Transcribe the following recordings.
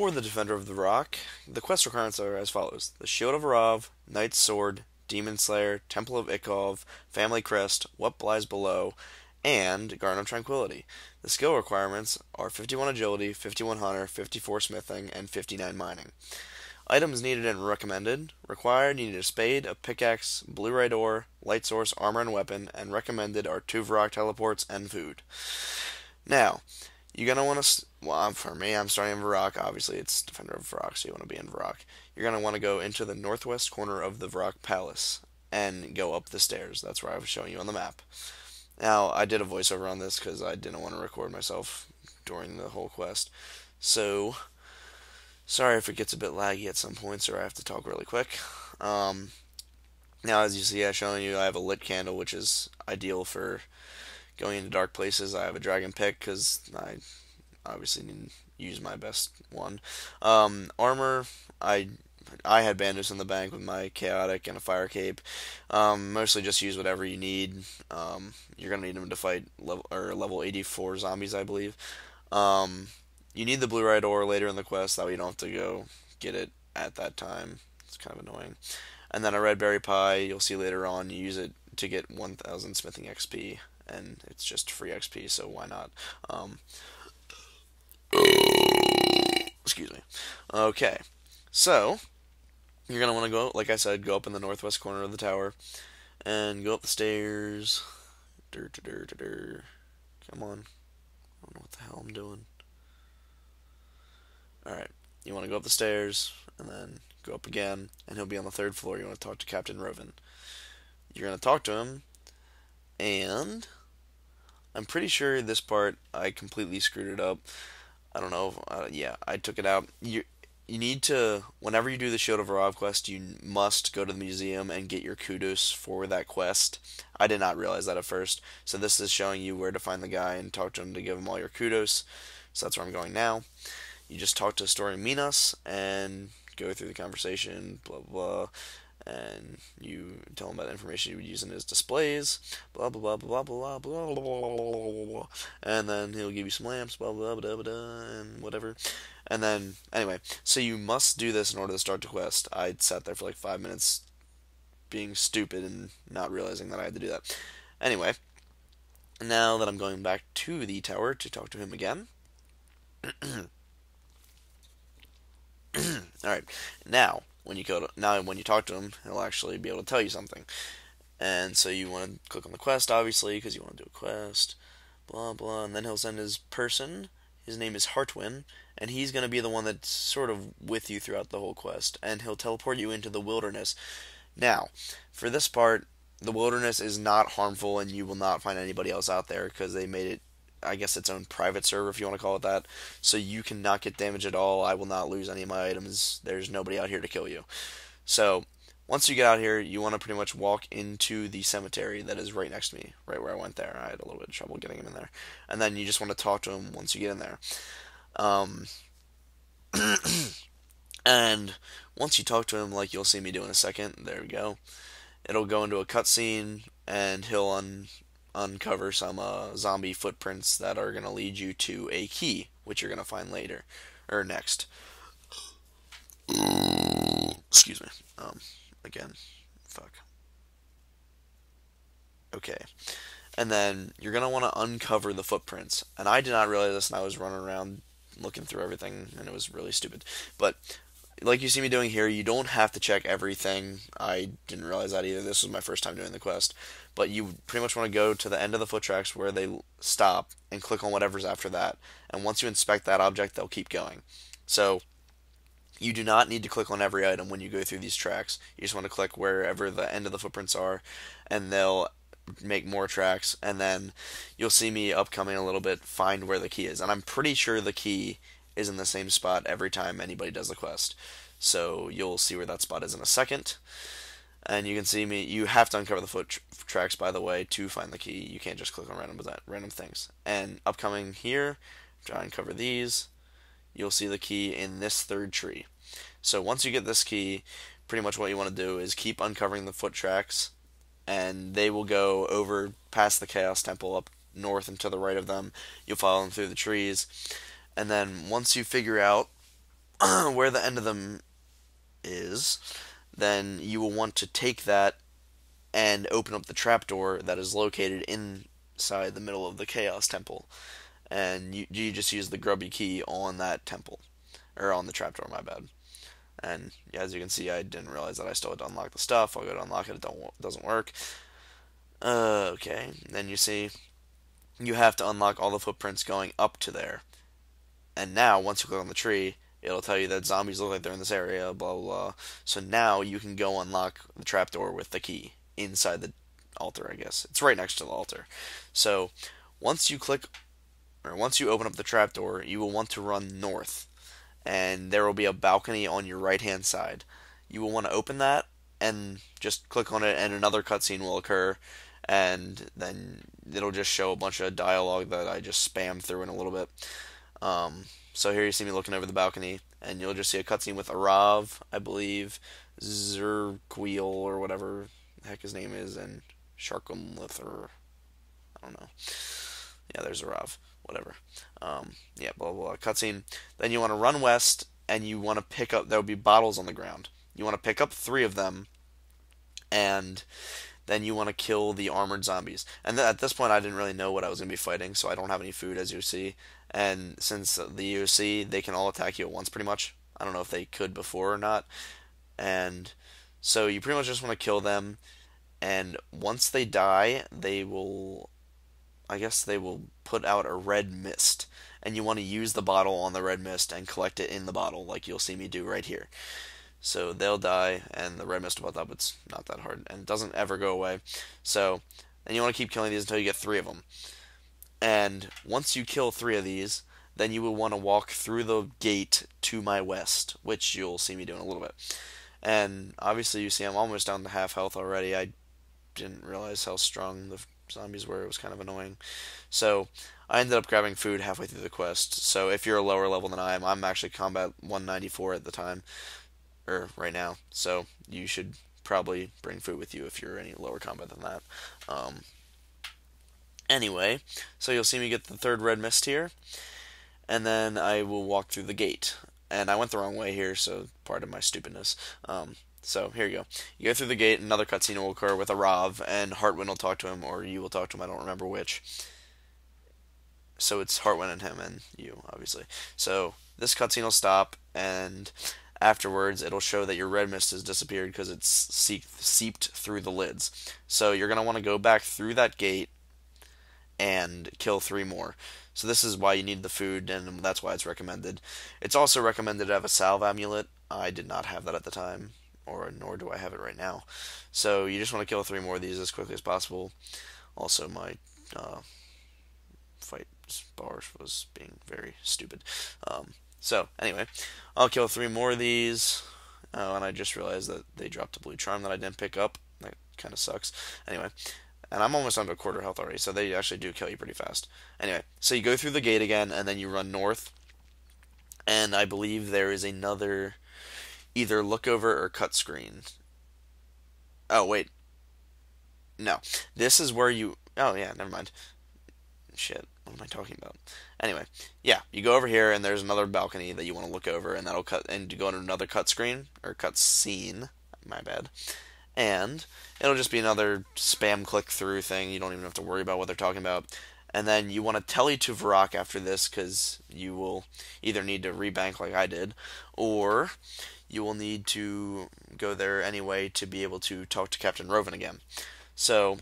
For the Defender of the Rock, the quest requirements are as follows: the Shield of Arav, Knight's Sword, Demon Slayer, Temple of Ikov, Family Crest, What Lies Below, and Garden of Tranquility. The skill requirements are 51 Agility, 51 Hunter, 54 Smithing, and 59 Mining. Items needed and recommended. Required, you need a spade, a pickaxe, blue red ore, light source, armor and weapon, and recommended are 2 Varrock teleports and food. Now, you're going to want to, well, for me, I'm starting in Varrock. Obviously, it's Defender of Varrock, so you want to be in Varrock. You're going to want to go into the northwest corner of the Varrock Palace and go up the stairs. That's where I was showing you on the map. Now, I did a voiceover on this because I didn't want to record myself during the whole quest. So, sorry if it gets a bit laggy at some points or I have to talk really quick. Now, as you see, I'm showing you I have a lit candle, which is ideal for going into dark places. I have a dragon pick because I obviously need to use my best one. Armor, I had Bandus in the bank with my chaotic and a fire cape. Mostly just use whatever you need. You're gonna need them to fight level 84 zombies, I believe. You need the blue red ore later in the quest, that way you don't have to go get it at that time. It's kind of annoying. And then a red berry pie, you'll see later on, you use it to get 1000 smithing XP, and it's just free XP, so why not? Excuse me. Okay, so you're going to want to go, like I said, go up in the northwest corner of the tower, and go up the stairs. Come on. I don't know what the hell I'm doing. Alright, you want to go up the stairs, and then go up again, and he'll be on the 3rd floor. You want to talk to Captain Roven. You're going to talk to him, and I'm pretty sure this part I completely screwed it up. I don't know. Yeah, I took it out. You need to, whenever you do the Shield of Arav quest, you must go to the museum and get your kudos for that quest. I did not realize that at first. So this is showing you where to find the guy and talk to him to give him all your kudos. So that's where I'm going now. You just talk to Story Minas and go through the conversation, blah, blah, and you tell him about the information you would use in his displays, blah blah blah blah blah blah blah blah blah, and then he'll give you some lamps, blah blah blah blah, blah and whatever. And then anyway, so you must do this in order to start the quest. I sat there for like 5 minutes being stupid and not realizing that I had to do that. Anyway, now that I'm going back to the tower to talk to him again. Alright, now when you talk to him, he'll actually be able to tell you something. And so you want to click on the quest, obviously, because you want to do a quest, blah blah, and then he'll send his person. His name is Hartwin, and he's going to be the one that's sort of with you throughout the whole quest, and he'll teleport you into the wilderness. Now, for this part, the wilderness is not harmful, and you will not find anybody else out there, because they made it, I guess, its own private server, if you want to call it that. So you cannot get damage at all. I will not lose any of my items. There's nobody out here to kill you. So once you get out here, you want to pretty much walk into the cemetery that is right next to me, right where I went there. I had a little bit of trouble getting him in there. And then you just want to talk to him once you get in there. And once you talk to him, like you'll see me do in a second, there we go. It'll go into a cutscene, and he'll uncover some zombie footprints that are going to lead you to a key, which you're going to find later, or next. Excuse me. Again, fuck. Okay. And then you're going to want to uncover the footprints. And I did not realize this, and I was running around looking through everything, and it was really stupid. But like you see me doing here, you don't have to check everything. I didn't realize that either. This was my first time doing the quest. But you pretty much want to go to the end of the foot tracks where they stop and click on whatever's after that. And once you inspect that object, they'll keep going. So you do not need to click on every item when you go through these tracks. You just want to click wherever the end of the footprints are, and they'll make more tracks. And then you'll see me upcoming a little bit find where the key is. And I'm pretty sure the key is in the same spot every time anybody does the quest. So you'll see where that spot is in a second. And you can see me, you have to uncover the foot tracks, by the way, to find the key. You can't just click on random things. And upcoming here, try and cover these, you'll see the key in this 3rd tree. So once you get this key, pretty much what you want to do is keep uncovering the foot tracks, and they will go over past the Chaos Temple up north and to the right of them. You'll follow them through the trees. And then once you figure out where the end of them is, then you will want to take that and open up the trapdoor that is located inside the middle of the Chaos Temple. And you just use the grubby key on that temple. Or on the trapdoor, my bad. And yeah, as you can see, I didn't realize that I still had to unlock the stuff. I'll go to unlock it, it doesn't work. Okay, then you see, you have to unlock all the footprints going up to there. And now, once you click on the tree, it'll tell you that zombies look like they're in this area, blah, blah, blah. So now you can go unlock the trapdoor with the key inside the altar, I guess. It's right next to the altar. So once you click, or once you open up the trapdoor, you will want to run north. And there will be a balcony on your right-hand side. You will want to open that and just click on it, and another cutscene will occur. And then it'll just show a bunch of dialogue that I just spammed through in a little bit. So here you see me looking over the balcony, and you'll just see a cutscene with Arav, I believe, Zerquil, or whatever the heck his name is, and Sharkumlith, I don't know. Yeah, there's Arav, whatever. Yeah, blah, blah, blah, cutscene. Then you want to run west, and you want to pick up, there'll be bottles on the ground. You want to pick up 3 of them, and then you want to kill the armored zombies. And at this point, I didn't really know what I was going to be fighting, so I don't have any food, as you see. And since the UC, they can all attack you at once, pretty much. I don't know if they could before or not. And so you pretty much just want to kill them. And once they die, they will, I guess they will put out a red mist. And you want to use the bottle on the red mist and collect it in the bottle, like you'll see me do right here. So they'll die, and the red mist will pop up. It's not that hard, and it doesn't ever go away. So, and you want to keep killing these until you get 3 of them. And once you kill 3 of these, then you will want to walk through the gate to my west, which you'll see me do in a little bit. And obviously, you see I'm almost down to half health already. I didn't realize how strong the zombies were. It was kind of annoying. So I ended up grabbing food halfway through the quest. So if you're a lower level than I am, I'm actually combat 194 at the time, or right now. So you should probably bring food with you if you're any lower combat than that. Anyway, so you'll see me get the 3rd red mist here, and then I will walk through the gate. And I went the wrong way here, so part of my stupidness. So here you go. You go through the gate, another cutscene will occur with Arav, and Hartwin will talk to him, or you will talk to him, I don't remember which. So it's Hartwin and him and you, obviously. So this cutscene will stop, and afterwards it'll show that your red mist has disappeared because it's seeped through the lids. So you're going to want to go back through that gate and kill 3 more. So this is why you need the food, and that's why it's recommended. It's also recommended to have a salve amulet. I did not have that at the time, or nor do I have it right now. So you just want to kill 3 more of these as quickly as possible. Also, my fight bar was being very stupid. So anyway, I'll kill 3 more of these. And I just realized that they dropped a blue charm that I didn't pick up. That kind of sucks. Anyway. And I'm almost under 1/4 health already, so they actually do kill you pretty fast. Anyway, so you go through the gate again, and then you run north. And I believe there is another either look over or cut screen. Oh, wait. No. This is where you... Oh, yeah, never mind. Shit, what am I talking about? Anyway, yeah, you go over here, and there's another balcony that you want to look over, and that'll cut... And you go into another cut screen, or cut scene. My bad. And it'll just be another spam click through thing. You don't even have to worry about what they're talking about. And then you want to tele to Varrock after this, because you will either need to rebank like I did, or you will need to go there anyway to be able to talk to Captain Roven again. So,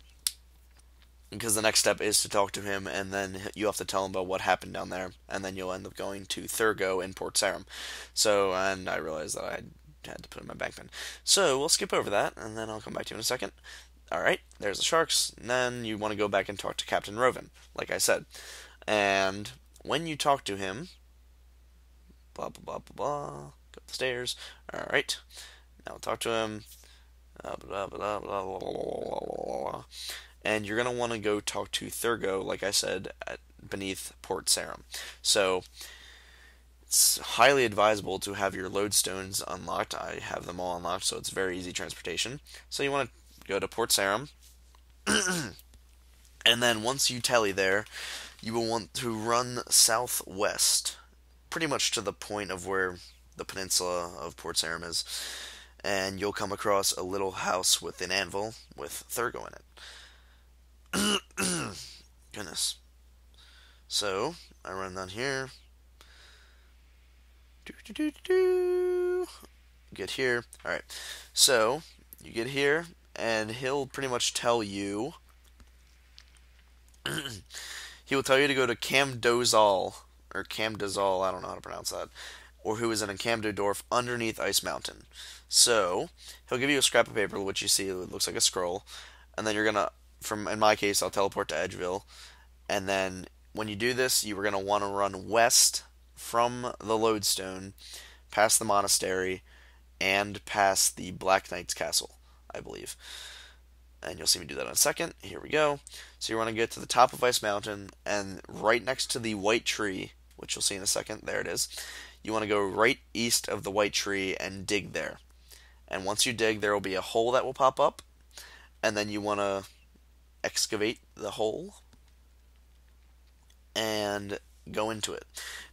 because the next step is to talk to him, and then you have to tell him about what happened down there, and then you'll end up going to Thurgo in Port Sarim. So, and I realized that I had to put in my bank then. So we'll skip over that, and then I'll come back to you in a second. Alright, there's the sharks. And then you want to go back and talk to Captain Roven, like I said. And when you talk to him, blah, blah, blah, blah, blah, go up the stairs. Alright, now we'll talk to him. Blah, blah, blah, blah, blah, blah, blah. And you're going to want to go talk to Thurgo, like I said, beneath Port Sarim. So it's highly advisable to have your lodestones unlocked. I have them all unlocked, so it's very easy transportation. So you want to go to Port Sarim, and then once you tele there, you will want to run southwest, pretty much to the point of where the peninsula of Port Saramis, and you'll come across a little house with an anvil with Thurgo in it. Goodness. So, I run down here. Get here. Alright. So, you get here, and he'll pretty much tell you. He will tell you to go to Camdozal, or Camdozal, I don't know how to pronounce that, or who is in a Camdodorf underneath Ice Mountain. So, he'll give you a scrap of paper, which you see looks like a scroll, and then you're gonna, in my case, I'll teleport to Edgeville, and then when you do this, you are gonna want to run west from the Lodestone, past the monastery, and past the Black Knight's castle, I believe. And you'll see me do that in a second. Here we go. So you want to get to the top of Ice Mountain, and right next to the white tree, which you'll see in a second, there it is. You want to go right east of the white tree and dig there. And once you dig, there will be a hole that will pop up, and then you want to excavate the hole and go into it.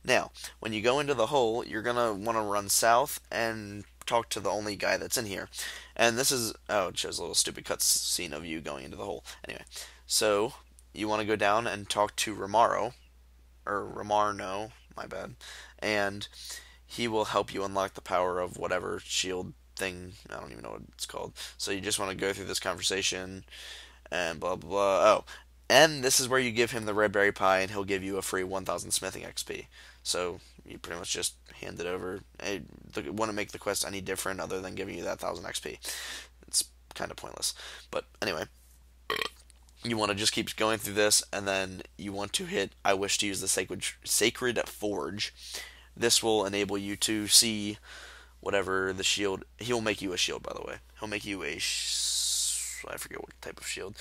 Now, when you go into the hole, you're going to want to run south and talk to the only guy that's in here. And this is, oh, it shows a little stupid cutscene of you going into the hole. Anyway, so you want to go down and talk to Romaro, or Romarno, my bad, and he will help you unlock the power of whatever shield thing. I don't even know what it's called. So you just want to go through this conversation and blah blah blah. Oh, and this is where you give him the red berry pie, and he'll give you a free 1,000 smithing XP. So you pretty much just hand it over. It wouldn't make the quest any different other than giving you that 1,000 XP. It's kind of pointless. But anyway, you want to just keep going through this, and then you want to hit I wish to use the sacred forge. This will enable you to see whatever the shield. He'll make you a shield, by the way. He'll make you a I forget what type of shield.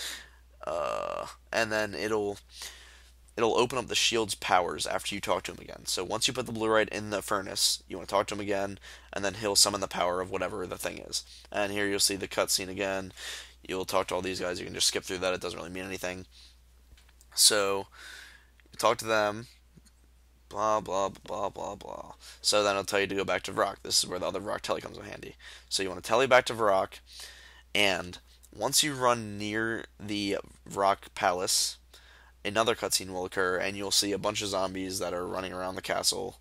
And then it'll open up the shield's powers after you talk to him again. So once you put the Blurite in the furnace, you want to talk to him again, and then he'll summon the power of whatever the thing is. And here you'll see the cutscene again. You'll talk to all these guys. You can just skip through that. It doesn't really mean anything. So you talk to them. Blah blah blah blah blah. So then it'll tell you to go back to Varrock. This is where the other Varrock Telly comes in handy. So you want to tele back to Varrock, and once you run near the Varrock Palace, another cutscene will occur, and you'll see a bunch of zombies that are running around the castle,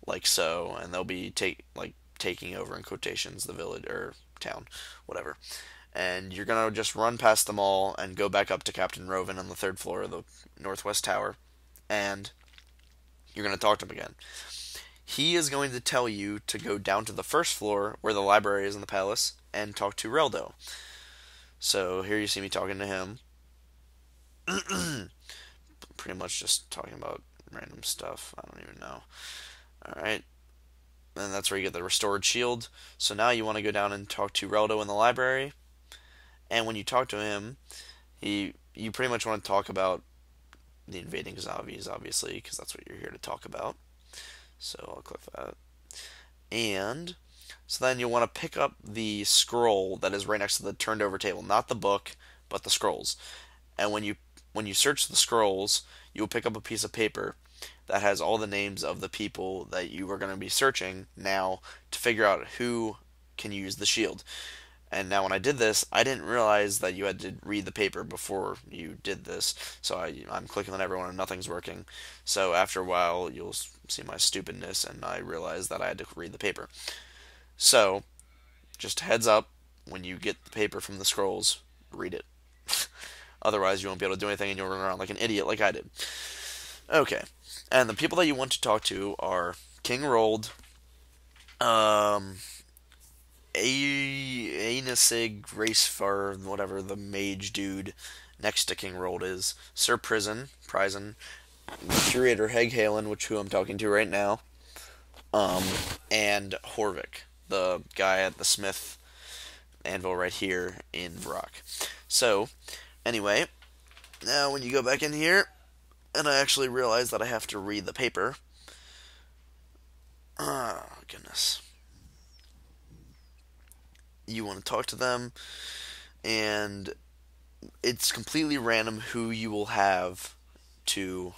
like so, and they'll be taking over, in quotations, the village or town, whatever. And you're gonna just run past them all and go back up to Captain Roven on the third floor of the Northwest Tower, and you're gonna talk to him again. He is going to tell you to go down to the first floor where the library is in the palace and talk to Reldo. So here you see me talking to him. Pretty much just talking about random stuff. I don't even know. Alright. And that's where you get the restored shield. So now you want to go down and talk to Reldo in the library. And when you talk to him, you pretty much want to talk about the invading zombies, obviously, because that's what you're here to talk about. So I'll click that. And so then you'll want to pick up the scroll that is right next to the turned over table. Not the book, but the scrolls. And when you search the scrolls, you will pick up a piece of paper that has all the names of the people that you are going to be searching now to figure out who can use the shield. And now when I did this, I didn't realize that you had to read the paper before you did this. So I'm clicking on everyone and nothing's working. So after a while, you'll see my stupidness, and I realized that I had to read the paper. So, just heads up, when you get the paper from the scrolls, read it. Otherwise, you won't be able to do anything, and you'll run around like an idiot like I did. Okay. And the people that you want to talk to are King Rold, Aenasig, Racefar, whatever the mage dude next to King Rold is, Sir Prison, Curator Heghalen, who I'm talking to right now, and Horvik, the guy at the smith anvil right here in Varrock. So, anyway, now when you go back in here, and I actually realize that I have to read the paper. Oh, goodness. You want to talk to them, and it's completely random who you will have to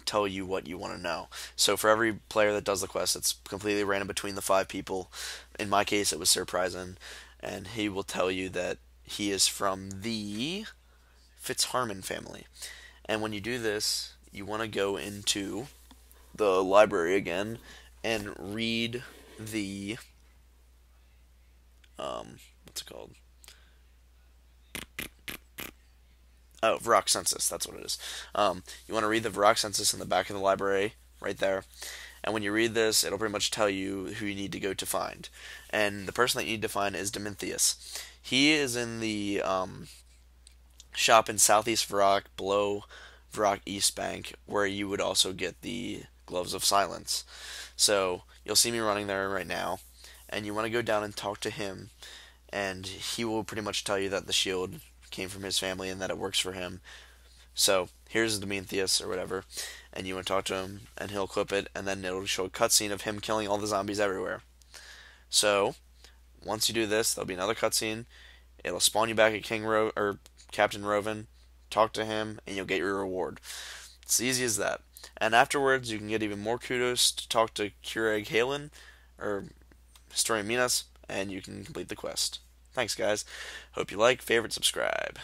tell you what you want to know. So for every player that does the quest, it's completely random between the 5 people. In my case, it was Sir Pryson, and he will tell you that he is from the Fitzharmon family. And when you do this, you want to go into the library again and read the what's it called? Oh, Varrock Census. That's what it is. You want to read the Varrock Census in the back of the library, right there. And when you read this, it'll pretty much tell you who you need to go to find. And the person that you need to find is Dominthius. He is in the shop in Southeast Varrock, below Varrock East Bank, where you would also get the Gloves of Silence. So you'll see me running there right now, and you want to go down and talk to him, and he will pretty much tell you that the shield came from his family and that it works for him. So here's Dominthius or whatever, and you want to talk to him, and he'll equip it, and then it'll show a cutscene of him killing all the zombies everywhere. So once you do this, there'll be another cutscene. It'll spawn you back at or Captain Rovan. Talk to him, and you'll get your reward. It's easy as that. And afterwards, you can get even more kudos to talk to Keurig Halen or Historia Minas, and you can complete the quest. Thanks, guys. Hope you like, favorite, subscribe.